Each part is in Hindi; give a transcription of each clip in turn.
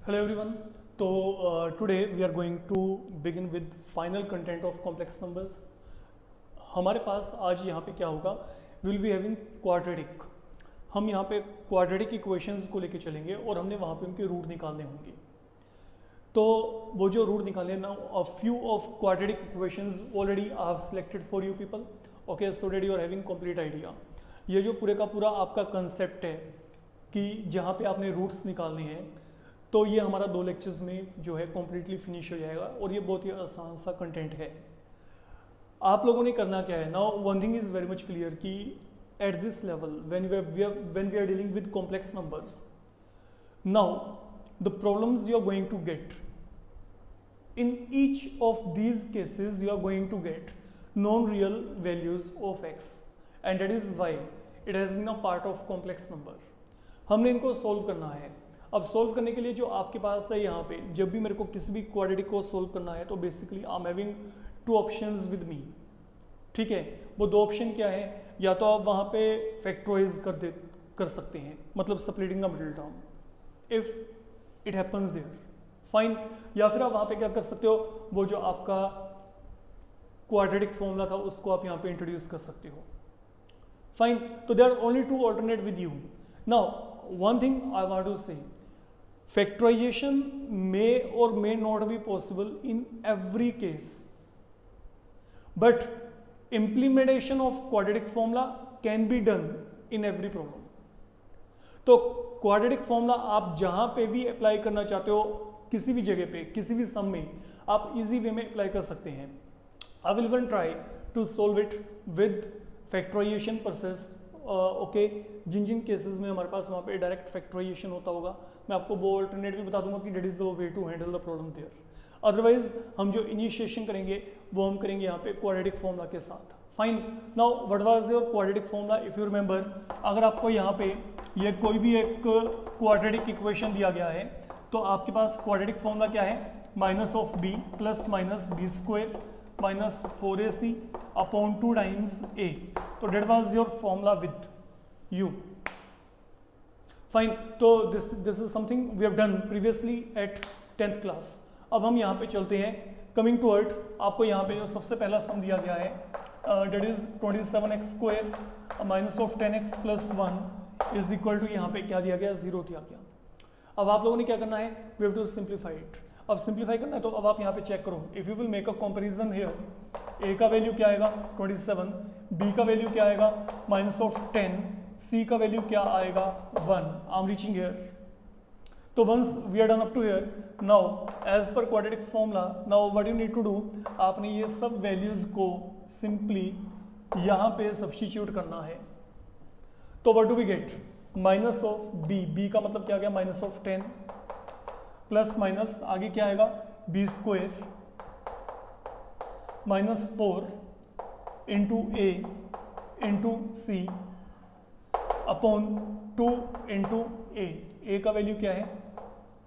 Hello everyone. So today we are going to begin with final content of complex numbers. हमारे पास आज यहाँ पे क्या होगा, विल बी हैविंग क्वाड्रेटिक. हम यहाँ पे क्वाड्रेटिक इक्वेशंस को लेके चलेंगे और हमने वहाँ पे उनके रूट निकालने होंगे. तो वो जो रूट निकालने ना, a few of quadratic equations already I have selected for you people. Okay, so that you are having complete idea. ये जो पूरे का पूरा आपका कंसेप्ट है कि जहाँ पे आपने रूट्स निकालने हैं, तो ये हमारा 2 लेक्चर्स में जो है कम्प्लीटली फिनिश हो जाएगा और ये बहुत ही आसान सा कंटेंट है. आप लोगों ने करना क्या है, now one thing is very much clear कि at this level when we are dealing with complex numbers, now the problems you are going to get in each of these cases you are going to get non-real values of x and that is why it has been a part of complex number. हमने इनको सोल्व करना है. अब सोल्व करने के लिए जो आपके पास है यहाँ पे, जब भी मेरे को किसी भी क्वाड्रेटिक को सोल्व करना है तो basically I am having 2 options with me. ठीक है, वो 2 ऑप्शन क्या है, या तो आप वहाँ पे फैक्टराइज कर सकते हैं, मतलब splitting the middle term if it happens there, fine. या फिर आप वहाँ पे क्या कर सकते हो, वो जो आपका क्वाड्रेटिक फॉर्मूला था उसको आप यहाँ पे इंट्रोड्यूस कर सकते हो, फाइन. तो there are only 2 alternate with you. Now one thing I want to say, factorization may or may not be possible in every case, but implementation of quadratic formula can be done in every problem. तो quadratic formula आप जहाँ पे भी अप्लाई करना चाहते हो, किसी भी जगह पे, किसी भी सम में आप इजी वे में अप्लाई कर सकते हैं. I will even try to solve it with factorization process. Okay, जिन केसेस में हमारे पास वहाँ पे डायरेक्ट फैक्टराइजेशन होता होगा, मैं आपको वो अल्टरनेट भी बता दूंगा कि that is the way to handle the problem there. Otherwise हम जो इनिशिएशन करेंगे वो हम करेंगे यहाँ पे क्वाड्रेटिक फॉर्मूला के साथ. Fine. Now what was your quadratic formula, if you remember, अगर आपको यहाँ पे ये कोई भी एक क्वाड्रेटिक इक्वेशन दिया गया है तो आपके पास क्वाड्रेटिक फॉर्मूला क्या है, minus of b plus minus b square minus 4ac upon 2 times a. तो that was your formula with you, fine. तो this is something we have done previously at 10th class. अब हम यहाँ पे चलते हैं. कमिंग टुवर्ड, आपको यहाँ पे जो सबसे पहला सम दिया गया है that is 27x square minus of 10x plus 1 is equal to, यहाँ पे क्या दिया गया, 0 दिया गया. अब आप लोगों ने क्या करना है, we have to simplify it. अब सिंप्लीफाई करना है तो अब आप यहाँ पे चेक करो, if you will make a comparison here, a का वैल्यू क्या आएगा 27, b का वैल्यू क्या आएगा माइनस ऑफ 10, c का वैल्यू क्या आएगा 1. I am reaching here. तो once we are done up to here, now as per quadratic formula, now what you need to do, आपने ये सब वैल्यूज को सिंपली यहाँ पे सब्स्टिट्यूट करना है. तो what do we get, minus of b का मतलब क्या आ गया माइनस ऑफ 10 प्लस माइनस आगे क्या आएगा b square minus 4 into a into c upon 2 into ए का वैल्यू क्या है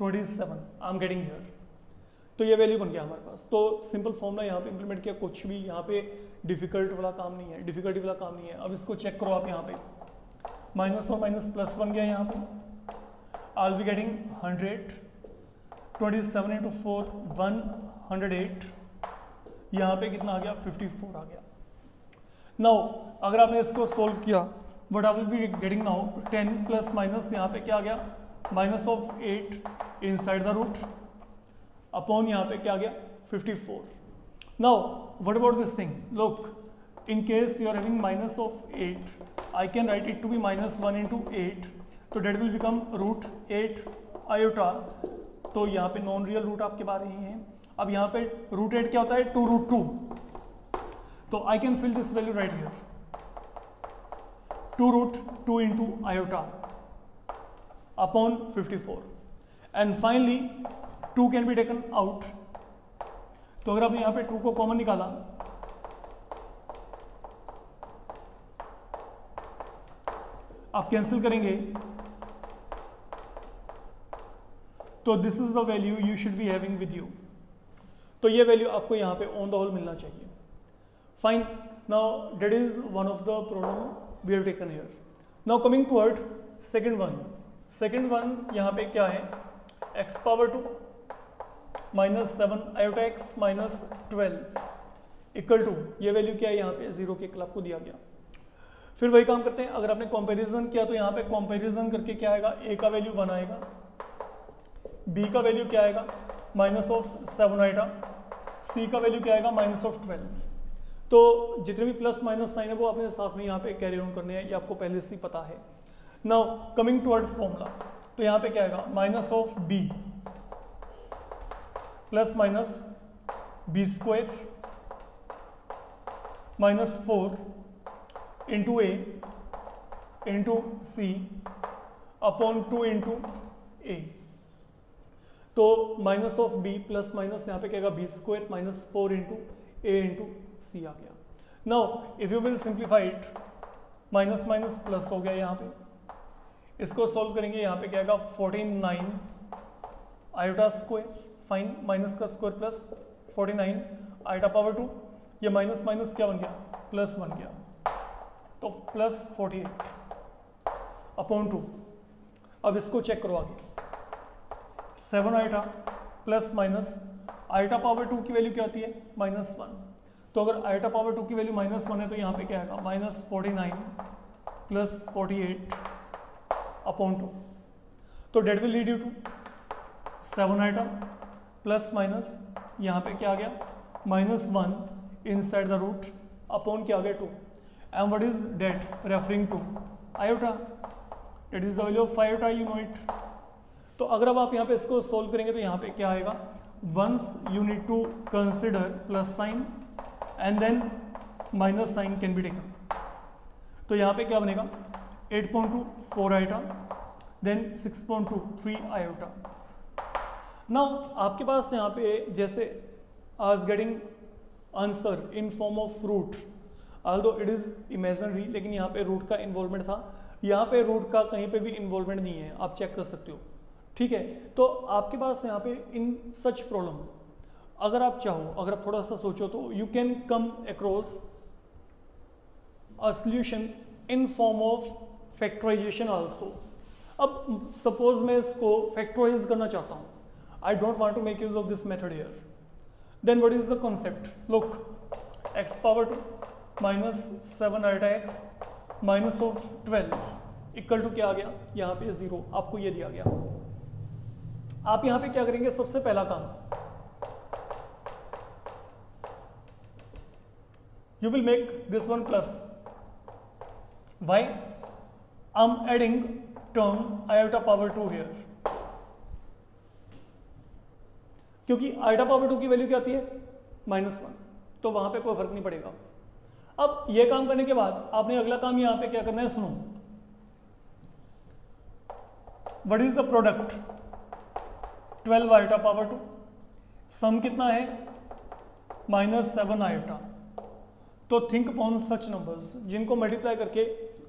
27. आई एम गेटिंग हियर. तो ये वैल्यू बन गया हमारे पास. तो सिंपल फॉर्मूला यहाँ पे इंप्लीमेंट किया, कुछ भी यहाँ पे डिफिकल्ट वाला काम नहीं है, डिफिकल्टी वाला काम नहीं है. अब इसको चेक करो आप, यहाँ पे माइनस और माइनस प्लस बन गया. यहाँ पे आई विल बी गेटिंग 100, 27 इंटू 4 108, यहाँ पे कितना आ गया 54 आ गया. नाउ अगर आपने इसको सोल्व किया, what I will be getting now 10 plus minus, यहाँ पे क्या आ गया minus of 8 inside the root upon यहाँ पे क्या आ गया 54. Now what about this thing, look, in case you are having minus of 8, I can write it to be minus 1 into 8, तो that will become root 8 iota. तो यहाँ पे नॉन रियल रूट आपके बारे ही हैं. अब यहाँ पे रूट 8 क्या होता है 2 रूट 2, तो I can fill this value right here 2 root 2 into iota upon 54. And finally 2 can be taken out. तो अगर आपने यहाँ पे 2 को कॉमन निकाला, आप कैंसिल करेंगे, तो this is the value you should be having with you. तो ये वैल्यू आपको यहाँ पे ऑन द होल मिलना चाहिए, fine. Now that is one of the problem we have taken here. Now coming toward second one. यहाँ पे क्या है, x power 2 minus 7 iota x minus 12 equal to, ये वैल्यू क्या है यहाँ पे 0 के इक्वल आपको दिया गया। फिर वही काम करते हैं, अगर आपने कंपैरिजन किया तो यहाँ पे कंपैरिजन करके क्या आएगा, ए का वैल्यू 1 आएगा, बी का वैल्यू क्या आएगा माइनस ऑफ 7 आएगा, सी का वैल्यू क्या आएगा माइनस ऑफ 12। तो जितने भी प्लस माइनस साइन है वो आपने साथ में यहाँ पे कैरी ऑन करने हैं, ये आपको पहले से ही पता है। नाउ कमिंग टुवर्ड फॉर्मूला, तो यहाँ पे क्या आएगा minus of b plus minus b square minus 4 into a into c upon 2 into a. तो minus of b plus minus यहाँ पे क्या आएगा b square minus 4 into a into c आ गया। Now if you will simplify it, minus minus plus हो गया यहाँ पे, इसको सॉल्व करेंगे यहाँ पे क्या आएगा 49 आयोटा स्क्वायर, फाइन माइनस का स्क्वायर प्लस 49 आयोटा पावर 2, ये माइनस माइनस क्या बन गया प्लस बन गया, तो प्लस 48 अपॉन 2। अब इसको चेक करो आगे, 7 iota plus minus iota power 2 की वैल्यू क्या होती है -1, तो अगर आयोटा पावर 2 की वैल्यू -1 है तो यहाँ पे क्या आएगा -49 प्लस 48 अपॉन 2, तो that will lead you to 7 iota plus minus यहाँ पे क्या आ गया -1 इनसाइड द रूट अपॉन क्या आ गया 2, and what is that referring to iota, that is the value of iota, you know it. तो अगर अब आप यहाँ पे इसको सोल्व करेंगे तो यहाँ पे क्या आएगा, once you need to consider plus sign and then minus sign can be taken, तो यहाँ पे क्या बनेगा 8.2 4 आयोटा देन 6.2 3 आयोटा। नाउ आपके पास यहाँ पे जैसे आज getting answer in form of root, although it is imaginary, लेकिन यहाँ पे रूट का इन्वॉल्वमेंट था, यहाँ पे रूट का कहीं पे भी इन्वॉल्वमेंट नहीं है, आप चेक कर सकते हो, ठीक है। तो आपके पास यहाँ पे इन सच प्रॉब्लम अगर आप चाहो, अगर आप थोड़ा सा सोचो तो you can come across a solution in form of factorization also. अब सपोज मैं इसको फैक्टराइज करना चाहता हूँ, I don't want to make use of this method here, then what is the concept, look x power 2 minus 7 iota x minus of 12 equal to क्या आ गया यहाँ पे 0, आपको ये दिया गया। आप यहाँ पे क्या करेंगे, सबसे पहला काम you will make this one plus, why I'm adding term iota power 2 here, क्योंकि iota power 2 की वैल्यू क्या आती है -1, तो वहां पे कोई फर्क नहीं पड़ेगा। अब ये काम करने के बाद आपने अगला काम यहां पे क्या करना है, सुनो, what is the product 12 iota power 2, सम कितना है -7 आयोटा, तो थिंक अपॉन सच नंबर्स जिनको मल्टीप्लाई करके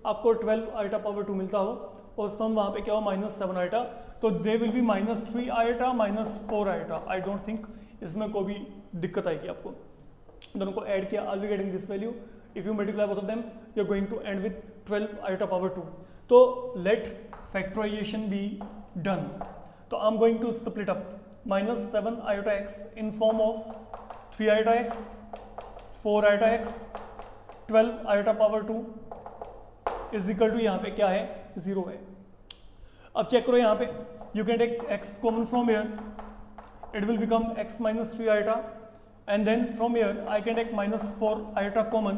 आपको 12 आयोटा पावर 2 मिलता हो और सम वहां पे क्या हो -7 आयोटा, तो they will be -3 iota -4 iota. I don't think इसमें कोई भी दिक्कत आएगी आपको, दोनों को ऐड किया, I will getting this value, if you multiply both of them you are going to end with 12 iota power 2। तो लेट फैक्टराइजेशन बी डन, तो I am going to split up -7 iota x in form of 3 iota x 4 iota x 12 iota power 2 is equal to यहाँ पे क्या है 0 है। अब चेक करो यहाँ पे, you can take x common from here, it will become x -3 iota, and then from here I can take -4 iota common,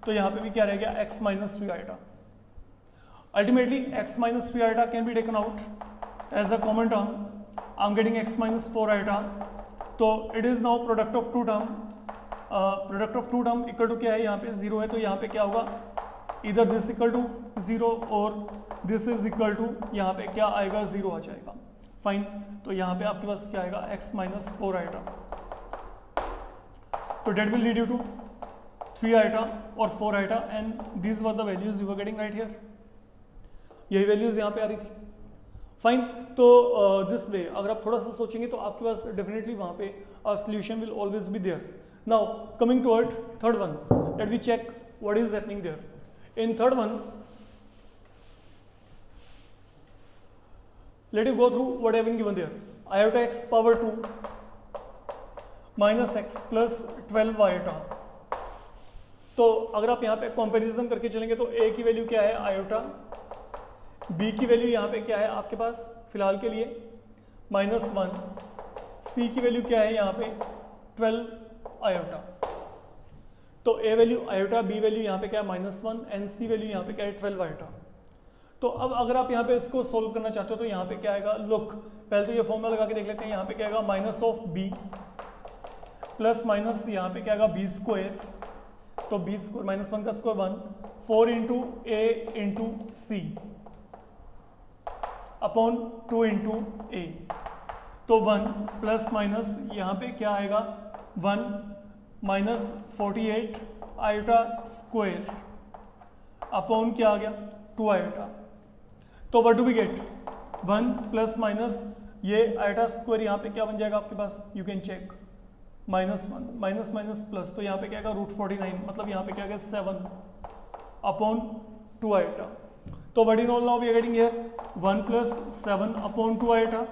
तो यहाँ पे भी क्या रह गया x -3 iota. Ultimately x -3 iota can be taken out as a common term, I am getting x -4 iota, तो it is now product of two term, product of two term equal to क्या है यहाँ पे 0 है, तो यहाँ पे क्या होगा इधर दिस इक्वल टू 0 और दिस इज इक्वल टू यहाँ पे क्या आएगा 0 आ जाएगा, फाइन। तो यहाँ पे आपके पास क्या आएगा x -4 आयोटा, तो that will lead you to 3 iota और 4 iota, and these were the values you were getting right here, यही वैल्यूज यहाँ पे आ रही थी, फाइन। तो दिस वे अगर आप थोड़ा सा सोचेंगे तो आपके पास डेफिनेटली वहाँ पे solution will always be there. Now coming toward third one, let me check what is happening there. In third one, let you go through what have been given there, iota x power 2 minus x plus 12 iota. तो अगर आप यहाँ पे कंपैरिजन करके चलेंगे तो ए की वैल्यू क्या है आयोटा, बी की वैल्यू यहाँ पे क्या है आपके पास फिलहाल के लिए -1, सी की वैल्यू क्या है यहाँ पे 12 आयोटा। तो ए वैल्यू आयोटा, बी वैल्यू यहाँ पे क्या है -1 एंड सी वैल्यू यहाँ पे क्या है 12 आयोटा। तो अब अगर आप यहाँ पे इसको सोल्व करना चाहते हो तो यहाँ पे क्या आएगा, लुक पहले तो ये फॉर्मूला लगा के देख लेते हैं। यहाँ पे क्या आएगा minus of b plus minus यहाँ पे क्या आएगा बी स्क्वायर, तो बी स्क्वायर -1 का square 1 4 into a into c upon 2 into a, तो 1 प्लस माइनस यहाँ पे क्या आएगा 1 माइनस 48 आयोटा स्क्वायर अपॉन क्या आ गया 2 आयोटा। तो what do we get 1 plus minus ये आयोटा स्क्वायर यहाँ पे क्या बन जाएगा आपके पास, you can check -1 minus minus plus, तो यहाँ पे क्या आएगा √49, मतलब यहाँ पे क्या आएगा 7 अपॉन 2 आयोटा। तो what in all now we are getting here 1 plus 7 upon 2 iota,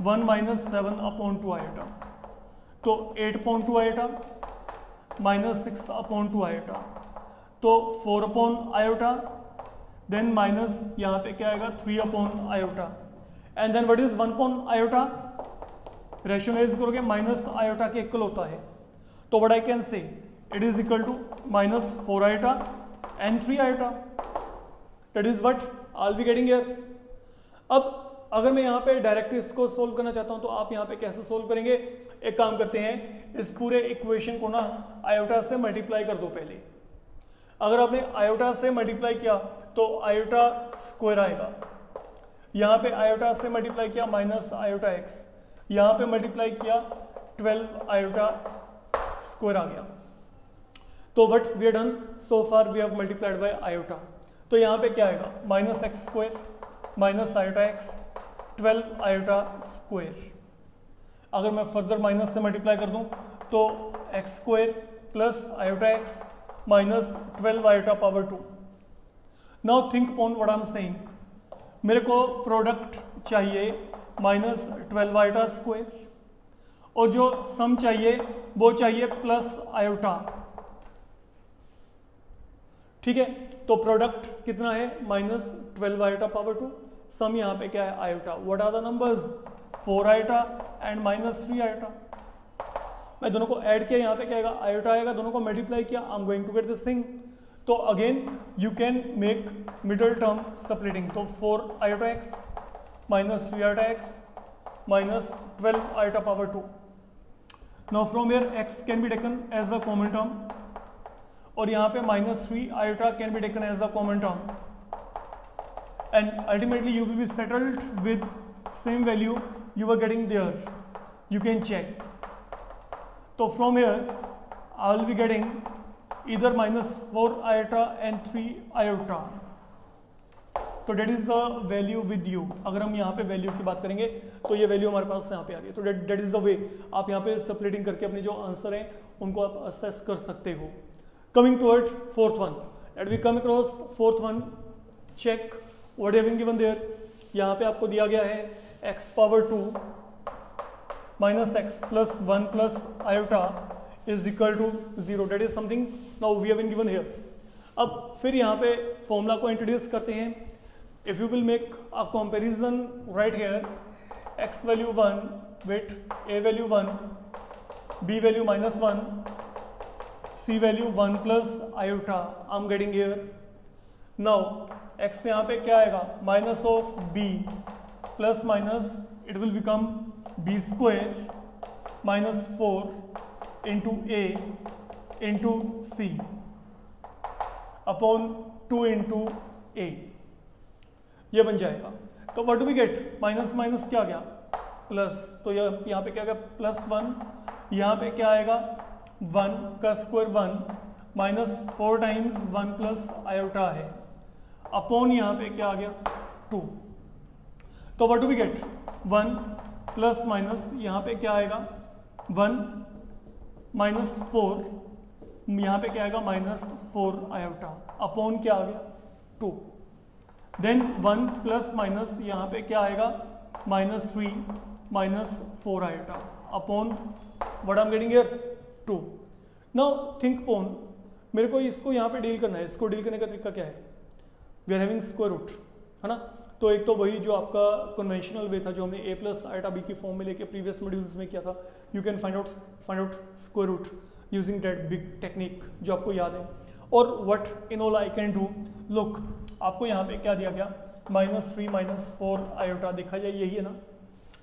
1 minus 7 upon 2 iota, तो 8.2 आयोटा माइनस 6 अपॉन 2 आयोटा, तो 4 अपॉन आयोटा, देन माइनस यहाँ पे क्या आएगा 3 upon iota, and then what is 1 upon iota, rationalize करोगे माइनस आयोटा के इक्वल होता है। तो what I can say it is equal to -4 iota and 3 iota, that is what I will be getting here. अब अगर मैं यहाँ पे डायरेक्ट इसको सोल्व करना चाहता हूँ तो आप यहाँ पे कैसे सोल्व करेंगे, एक काम करते हैं, इस पूरे इक्वेशन को ना आयोटा से मल्टीप्लाई कर दो पहले। अगर आपने आयोटा से मल्टीप्लाई किया तो आयोटा स्क्वायर आएगा, यहाँ पे आयोटा से मल्टीप्लाई किया माइनस आयोटा एक्स, यहाँ पे मल्टीप्लाई किया 12 आयोटा स्क्वायर आ गया। तो what we have done so far, we have multiplied by iota, तो यहाँ पे क्या आएगा -x square minus iota x 12 iota square. अगर मैं फर्दर माइनस से मल्टीप्लाई कर दूं तो x square plus iota x minus 12 iota power 2। Now think upon what I am saying, मेरे को प्रोडक्ट चाहिए -12 आयोटा स्क्वायर और जो सम चाहिए वो चाहिए प्लस आयोटा, ठीक है। तो प्रोडक्ट कितना है -12 आयोटा पावर 2, सम यहाँ पे क्या है iota, what are the numbers 4 iota and -3 iota. मैं दोनों को ऐड किया, यहाँ पे क्या आएगा आयोटा आएगा, दोनों को मल्टीप्लाई किया, I am going to get this thing. तो again you can make middle term splitting, तो 4 iota x -3 iota x -12 iota power 2। Now from here x can be taken as a common term और यहाँ पे -3 iota can be taken as a common term, and ultimately you will be settled with same value you were getting there, you can check। So from here I will be getting either -4 iota and 3 iota, तो that is the value with you। अगर हम यहाँ पे वैल्यू की बात करेंगे तो ये वैल्यू हमारे पास यहाँ पे आ रही है, तो that is the way आप यहाँ पे स्प्लिटिंग करके अपने जो आंसर हैं उनको आप असेस कर सकते हो। Coming toward fourth one, let we come across fourth one, check what have been given there। यहाँ पे आपको दिया गया है x power 2 minus x plus 1 plus iota is equal to 0, that is something now we have been given here. अब फिर यहाँ पे फॉर्मूला को इंट्रोड्यूस करते हैं। If you will make a comparison right here, x value 1 with a value 1, b value -1, c value 1 plus iota, I am getting here. Now x यहाँ पे क्या आएगा minus of b plus minus it will become b square -4 into a into c upon 2 into a, ये बन जाएगा। तो what do we get, minus minus क्या आ गया प्लस, तो यहाँ पे क्या आ गया +1, यहाँ पे क्या आएगा 1 का स्क्वायर 1 -4 टाइम्स 1 प्लस आयोटा है अपॉन यहाँ पे क्या आ गया 2। तो what do we get 1 plus minus यहाँ पे क्या आएगा 1 -4, यहाँ पे क्या आएगा -4 आयोटा अपॉन क्या आ गया 2। देन 1 प्लस माइनस यहाँ पे क्या आएगा -3 -4 iota upon what I am getting here 2। Now think upon, मेरे को इसको यहाँ पे डील करना है। इसको डील करने का तरीका क्या है? We are having square root, है ना। तो एक तो वही जो आपका कन्वेंशनल वे था जो हमने a प्लस आइटा बी की फॉर्म में लेके प्रीवियस मॉड्यूल्स में किया था, you can find out square root using that big technique जो आपको याद है। और what in all I can do, look आपको यहाँ पे क्या दिया गया -3 -4 आयोटा देखा जाए, यही है ना।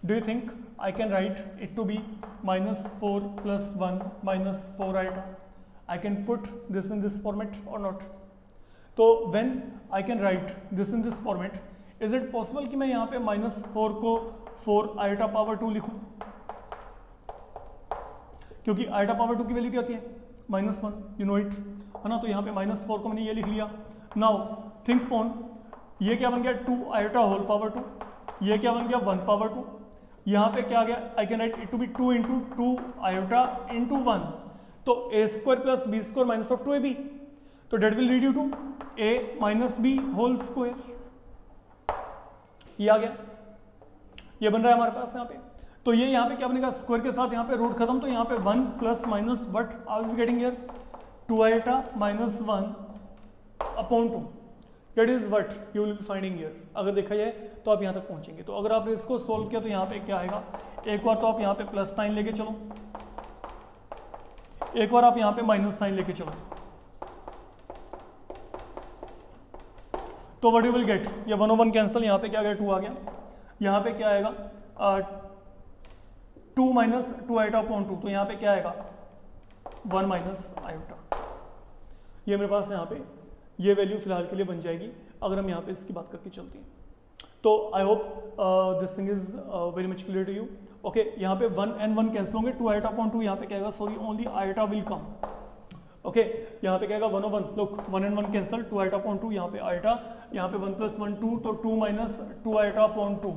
Do you think I can write it to be -4 + 1 -4 iota? I can put this in this format or not? तो when I can write this in this format, is it possible कि मैं यहाँ पे -4 को 4 आइटा पावर 2 लिखूँ? क्योंकि आइटा पावर 2 की वैल्यू क्या होती है -1, यू नो इट, है ना। तो यहाँ पे -4 को मैंने ये लिख लिया। नाउ थिंक ऑन, ये क्या बन गया 2 आइटा होल पावर 2, ये क्या बन गया 1 पावर 2, यहाँ पे क्या आ गया I can write it to be 2 × 2 iota × 1। तो a² + b² -2ab, तो that will lead you to a - b whole square. ये आ गया, ये बन रहा है हमारे पास यहाँ पे। तो ये यहाँ पे क्या बनेगा स्क्वायर के साथ यहाँ पे रूट खत्म, तो यहाँ पे 1 + minus what I will be getting here 2 iota -1 upon 2, that is what you will be finding here. अगर देखा जाए तो आप यहाँ तक पहुंचेंगे। तो अगर आपने इसको सोल्व किया तो यहाँ पे क्या आएगा, एक बार तो आप यहाँ पे प्लस साइन लेके चलो, एक बार आप यहाँ पे माइनस साइन लेके चलो, तो व्हाट यू विल गेट, ये 1 over 1 कैंसिल, यहाँ पे क्या आ गया 2 आ गया, यहाँ पे क्या आएगा 2 - 2 आइटा अपॉन 2, तो यहाँ पे क्या आएगा 1 - आइटा। ये मेरे पास यहाँ पे ये वैल्यू फिलहाल के लिए बन जाएगी अगर हम यहाँ पे इसकी बात करके चलते हैं। तो I hope this thing is very much clear to you. Okay, यहाँ पे 1 and 1 कैंसिल होंगे, 2 आइटा अपॉन 2 यहाँ पे क्या आएगा, sorry only iota will come. Okay, यहाँ पे क्या आएगा 1 over 1, look 1 and 1 cancel, 2 iota upon 2, यहाँ पे आइटा, यहाँ पे 1 + 1 2, तो 2 - 2 iota upon 2,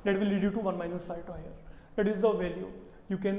that will lead you to 1 - iota here. That is the value you can